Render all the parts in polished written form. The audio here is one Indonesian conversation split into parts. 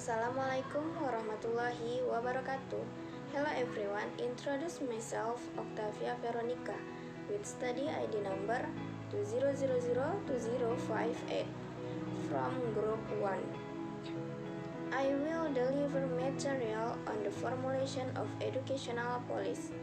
Assalamualaikum warahmatullahi wabarakatuh. Hello everyone, introduce myself Octavia Veronica with study ID number 20002058 from group 1. I will deliver material on the formulation of educational policy.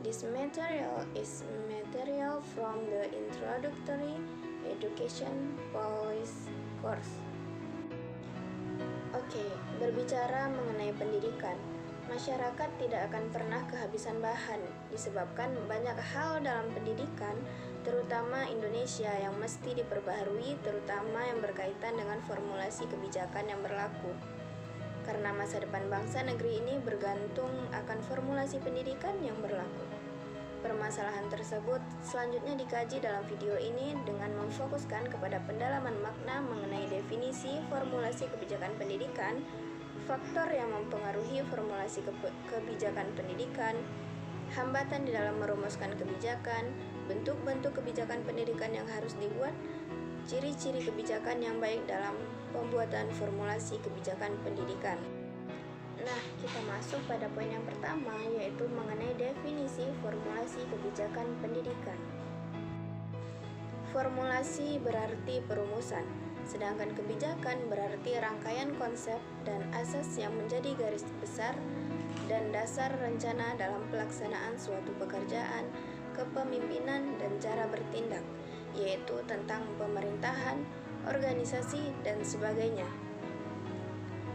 This material is material from the introductory education policy course. Oke, berbicara mengenai pendidikan, masyarakat tidak akan pernah kehabisan bahan disebabkan banyak hal dalam pendidikan, terutama Indonesia yang mesti diperbaharui, terutama yang berkaitan dengan formulasi kebijakan yang berlaku. Karena masa depan bangsa negeri ini bergantung akan formulasi pendidikan yang berlaku. Permasalahan tersebut selanjutnya dikaji dalam video ini dengan memfokuskan kepada pendalaman makna mengenai definisi formulasi kebijakan pendidikan, faktor yang mempengaruhi formulasi kebijakan pendidikan, hambatan di dalam merumuskan kebijakan, bentuk-bentuk kebijakan pendidikan yang harus dibuat, ciri-ciri kebijakan yang baik dalam pembuatan formulasi kebijakan pendidikan. Nah, kita masuk pada poin yang pertama, yaitu mengenai definisi formulasi kebijakan pendidikan. Formulasi berarti perumusan, sedangkan kebijakan berarti rangkaian konsep dan asas yang menjadi garis besar dan dasar rencana dalam pelaksanaan suatu pekerjaan, kepemimpinan, dan cara bertindak, yaitu tentang pemerintahan, organisasi, dan sebagainya.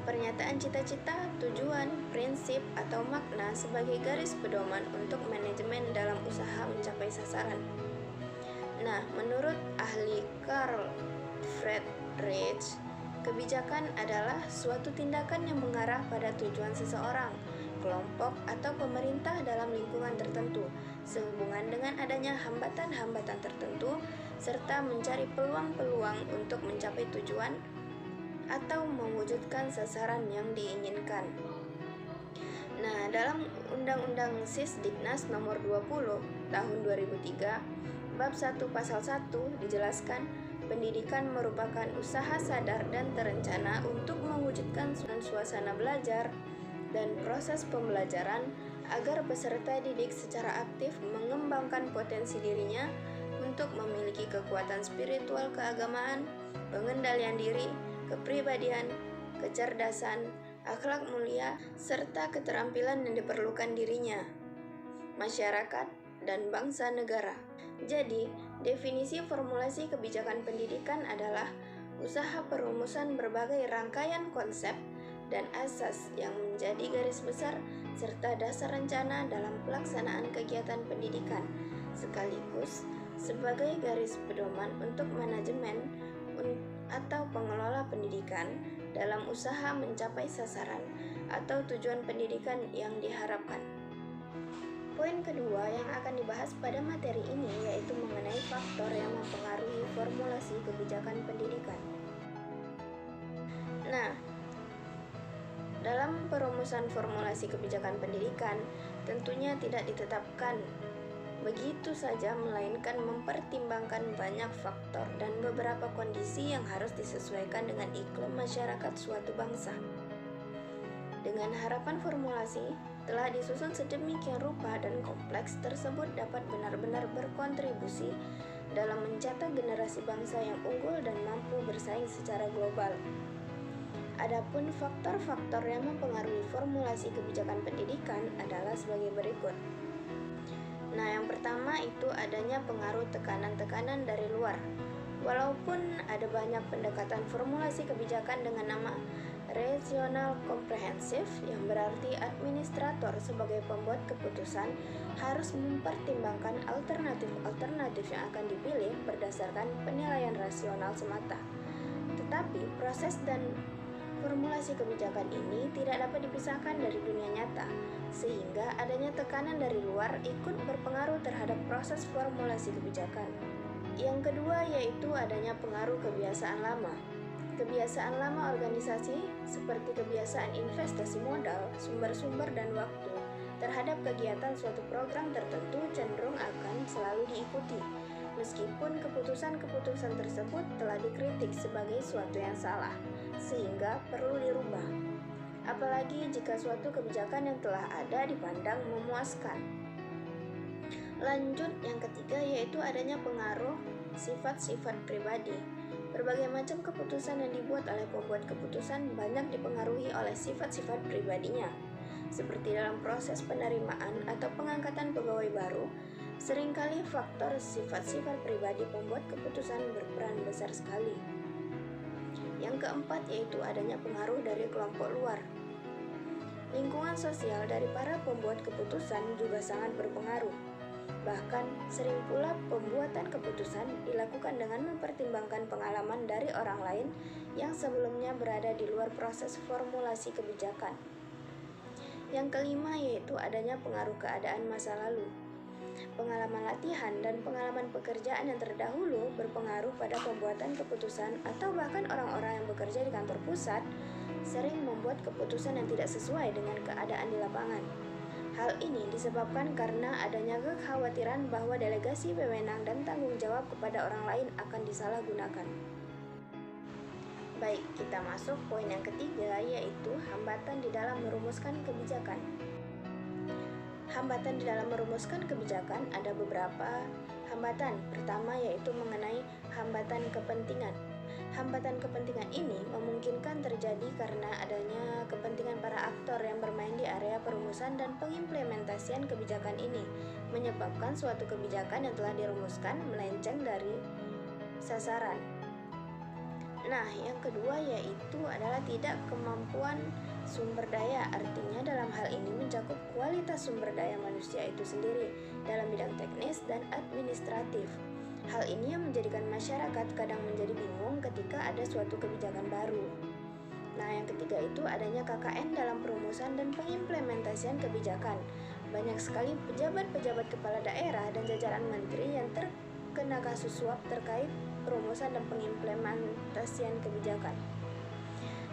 Pernyataan cita-cita, tujuan, prinsip, atau makna sebagai garis pedoman untuk manajemen dalam usaha mencapai sasaran. Nah, menurut ahli Carl Friedrich, kebijakan adalah suatu tindakan yang mengarah pada tujuan seseorang, kelompok, atau pemerintah dalam lingkungan tertentu, sehubungan dengan adanya hambatan-hambatan tertentu, serta mencari peluang-peluang untuk mencapai tujuan atau mewujudkan sasaran yang diinginkan. Nah, dalam Undang-Undang Sisdiknas Nomor 20 Tahun 2003, Bab 1 Pasal 1 dijelaskan, pendidikan merupakan usaha sadar dan terencana untuk mewujudkan suasana belajar dan proses pembelajaran agar peserta didik secara aktif mengembangkan potensi dirinya untuk memiliki kekuatan spiritual keagamaan, pengendalian diri, kepribadian, kecerdasan, akhlak mulia, serta keterampilan yang diperlukan dirinya, masyarakat, dan bangsa negara. Jadi, definisi formulasi kebijakan pendidikan adalah usaha perumusan berbagai rangkaian konsep dan asas yang menjadi garis besar serta dasar rencana dalam pelaksanaan kegiatan pendidikan, sekaligus sebagai garis pedoman untuk manajemen atau pengelola pendidikan dalam usaha mencapai sasaran atau tujuan pendidikan yang diharapkan. Poin kedua yang akan dibahas pada materi ini yaitu mengenai faktor yang mempengaruhi formulasi kebijakan pendidikan. Nah, dalam perumusan formulasi kebijakan pendidikan tentunya tidak ditetapkan begitu saja, melainkan mempertimbangkan banyak faktor dan beberapa kondisi yang harus disesuaikan dengan iklim masyarakat suatu bangsa. Dengan harapan formulasi telah disusun sedemikian rupa dan kompleks tersebut dapat benar-benar berkontribusi dalam mencetak generasi bangsa yang unggul dan mampu bersaing secara global. Adapun faktor-faktor yang mempengaruhi formulasi kebijakan pendidikan adalah sebagai berikut. Nah, yang pertama itu adanya pengaruh tekanan-tekanan dari luar. Walaupun ada banyak pendekatan formulasi kebijakan dengan nama rasional komprehensif, yang berarti administrator sebagai pembuat keputusan harus mempertimbangkan alternatif-alternatif yang akan dipilih berdasarkan penilaian rasional semata. Tetapi proses dan formulasi kebijakan ini tidak dapat dipisahkan dari dunia nyata, sehingga adanya tekanan dari luar ikut berpengaruh terhadap proses formulasi kebijakan. Yang kedua yaitu adanya pengaruh kebiasaan lama. Kebiasaan lama organisasi seperti kebiasaan investasi modal, sumber-sumber, dan waktu terhadap kegiatan suatu program tertentu cenderung akan selalu diikuti. meskipun keputusan-keputusan tersebut telah dikritik sebagai suatu yang salah, sehingga perlu dirubah. Apalagi jika suatu kebijakan yang telah ada dipandang memuaskan. Lanjut, yang ketiga yaitu adanya pengaruh sifat-sifat pribadi. Berbagai macam keputusan yang dibuat oleh pembuat keputusan banyak dipengaruhi oleh sifat-sifat pribadinya. Seperti dalam proses penerimaan atau pengangkatan pegawai baru, seringkali faktor sifat-sifat pribadi pembuat keputusan berperan besar sekali. Yang keempat yaitu adanya pengaruh dari kelompok luar. Lingkungan sosial dari para pembuat keputusan juga sangat berpengaruh. Bahkan, sering pula pembuatan keputusan dilakukan dengan mempertimbangkan pengalaman dari orang lain yang sebelumnya berada di luar proses formulasi kebijakan. Yang kelima yaitu adanya pengaruh keadaan masa lalu. Pengalaman latihan dan pengalaman pekerjaan yang terdahulu berpengaruh pada pembuatan keputusan atau bahkan orang-orang yang bekerja di kantor pusat sering membuat keputusan yang tidak sesuai dengan keadaan di lapangan. Hal ini disebabkan karena adanya kekhawatiran bahwa delegasi wewenang dan tanggung jawab kepada orang lain akan disalahgunakan. Baik, kita masuk poin yang ketiga yaitu hambatan di dalam merumuskan kebijakan. Hambatan di dalam merumuskan kebijakan ada beberapa hambatan. Pertama yaitu mengenai hambatan kepentingan. Hambatan kepentingan ini memungkinkan terjadi karena adanya kepentingan para aktor yang bermain di area perumusan dan pengimplementasian kebijakan ini, menyebabkan suatu kebijakan yang telah dirumuskan melenceng dari sasaran. Nah, yang kedua yaitu adalah tidak kemampuan sumber daya. Artinya dalam hal ini mencakup kualitas sumber daya manusia itu sendiri dalam bidang teknis dan administratif. Hal ini yang menjadikan masyarakat kadang menjadi bingung ketika ada suatu kebijakan baru. Nah, yang ketiga itu adanya KKN dalam perumusan dan pengimplementasian kebijakan. Banyak sekali pejabat-pejabat kepala daerah dan jajaran menteri yang terkena kasus suap terkait perumusan dan pengimplementasian kebijakan.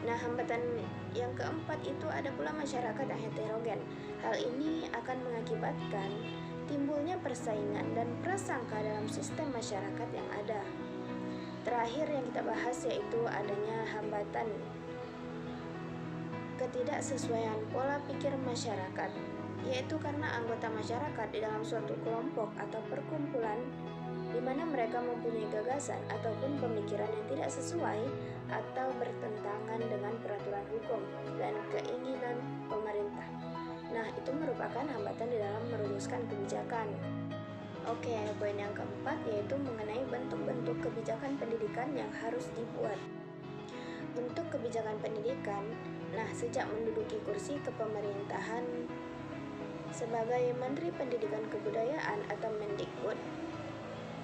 Nah, hambatan yang keempat itu ada pula masyarakat yang heterogen. Hal ini akan mengakibatkan timbulnya persaingan dan prasangka dalam sistem masyarakat yang ada. Terakhir yang kita bahas yaitu adanya hambatan ketidaksesuaian pola pikir masyarakat, yaitu karena anggota masyarakat di dalam suatu kelompok atau perkumpulan di mana mereka mempunyai gagasan ataupun pemikiran yang tidak sesuai atau bertentangan dengan peraturan hukum dan keinginan pemerintah. Nah, itu merupakan hambatan di dalam merumuskan kebijakan. Oke, poin yang keempat yaitu mengenai bentuk-bentuk kebijakan pendidikan yang harus dibuat. Untuk kebijakan pendidikan, nah sejak menduduki kursi kepemerintahan sebagai Menteri Pendidikan Kebudayaan atau Mendikbud,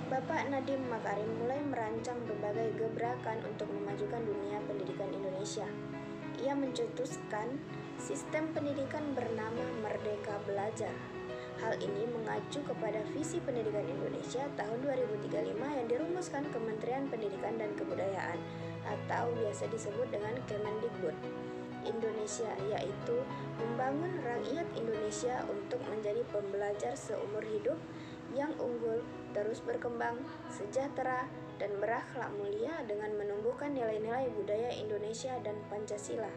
Bapak Nadiem Makarim mulai merancang berbagai gebrakan untuk memajukan dunia pendidikan Indonesia. Ia mencetuskan sistem pendidikan bernama Merdeka Belajar. Hal ini mengacu kepada visi pendidikan Indonesia tahun 2035 yang dirumuskan Kementerian Pendidikan dan Kebudayaan atau biasa disebut dengan Kemendikbud Indonesia, yaitu membangun rakyat Indonesia untuk menjadi pembelajar seumur hidup yang unggul, terus berkembang, sejahtera, dan berakhlak mulia dengan menumbuhkan nilai-nilai budaya Indonesia dan Pancasila.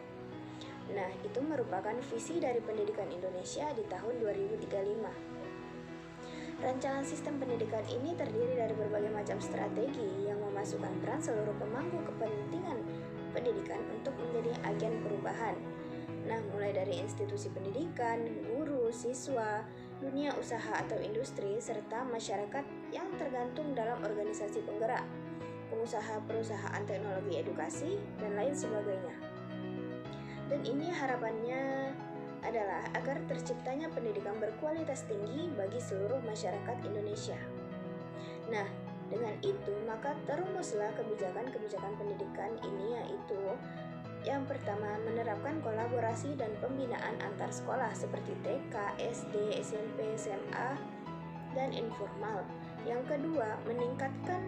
Nah, itu merupakan visi dari pendidikan Indonesia di tahun 2035. Rancangan sistem pendidikan ini terdiri dari berbagai macam strategi yang memasukkan peran seluruh pemangku kepentingan pendidikan untuk menjadi agen perubahan. Nah, mulai dari institusi pendidikan, guru, siswa, dunia usaha atau industri, serta masyarakat yang tergantung dalam organisasi penggerak, pengusaha perusahaan teknologi edukasi, dan lain sebagainya. Dan ini harapannya adalah agar terciptanya pendidikan berkualitas tinggi bagi seluruh masyarakat Indonesia. Nah, dengan itu maka terumuslah kebijakan-kebijakan pendidikan ini, yaitu yang pertama menerapkan kolaborasi dan pembinaan antar sekolah seperti TK, SD, SMP, SMA, dan informal. Yang kedua, meningkatkan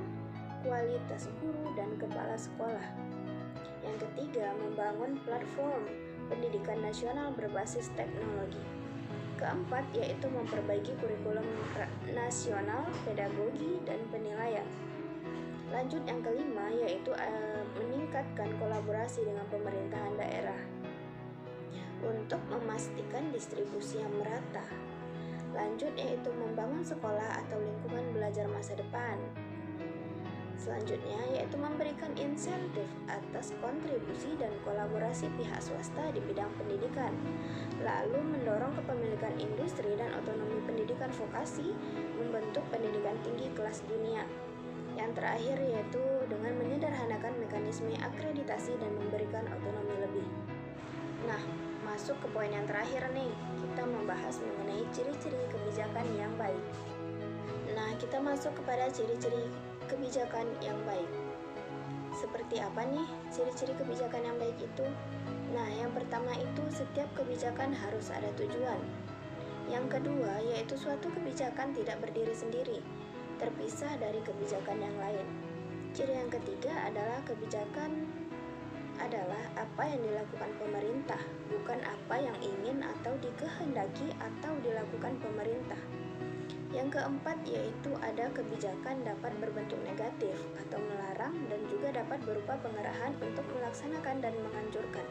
kualitas guru dan kepala sekolah. Yang ketiga, membangun platform pendidikan nasional berbasis teknologi. keempat yaitu memperbaiki kurikulum nasional, pedagogi, dan penilaian. Lanjut yang kelima yaitu meningkatkan kolaborasi dengan pemerintahan daerah untuk memastikan distribusi yang merata. Lanjut yaitu membangun sekolah atau lingkungan belajar masa depan. Selanjutnya yaitu memberikan insentif atas kontribusi dan kolaborasi pihak swasta di bidang pendidikan. Lalu mendorong kepemilikan industri dan otonomi pendidikan vokasi, membentuk pendidikan tinggi kelas dunia. Yang terakhir yaitu dengan menyederhanakan mekanisme akreditasi dan memberikan otonomi lebih. Nah, masuk ke poin yang terakhir nih, kita membahas mengenai ciri-ciri kebijakan yang baik. Nah, kita masuk kepada ciri-ciri kebijakan yang baik. Seperti apa nih ciri-ciri kebijakan yang baik itu? Nah, yang pertama itu setiap kebijakan harus ada tujuan. Yang kedua yaitu suatu kebijakan tidak berdiri sendiri, terpisah dari kebijakan yang lain. Ciri yang ketiga adalah kebijakan adalah apa yang dilakukan pemerintah, bukan apa yang ingin atau dikehendaki atau dilakukan pemerintah. Yang keempat yaitu ada kebijakan dapat berbentuk negatif atau melarang dan juga dapat berupa pengerahan untuk melaksanakan dan menganjurkan.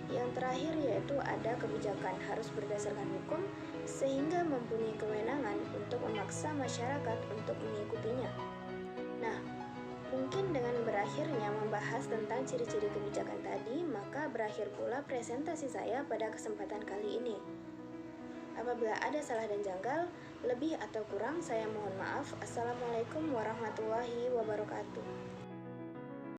Yang terakhir yaitu ada kebijakan harus berdasarkan hukum sehingga mempunyai kewenangan untuk memaksa masyarakat untuk mengikutinya. Nah, mungkin dengan berakhirnya membahas tentang ciri-ciri kebijakan tadi, maka berakhir pula presentasi saya pada kesempatan kali ini. Apabila ada salah dan janggal, lebih atau kurang saya mohon maaf. Assalamualaikum warahmatullahi wabarakatuh.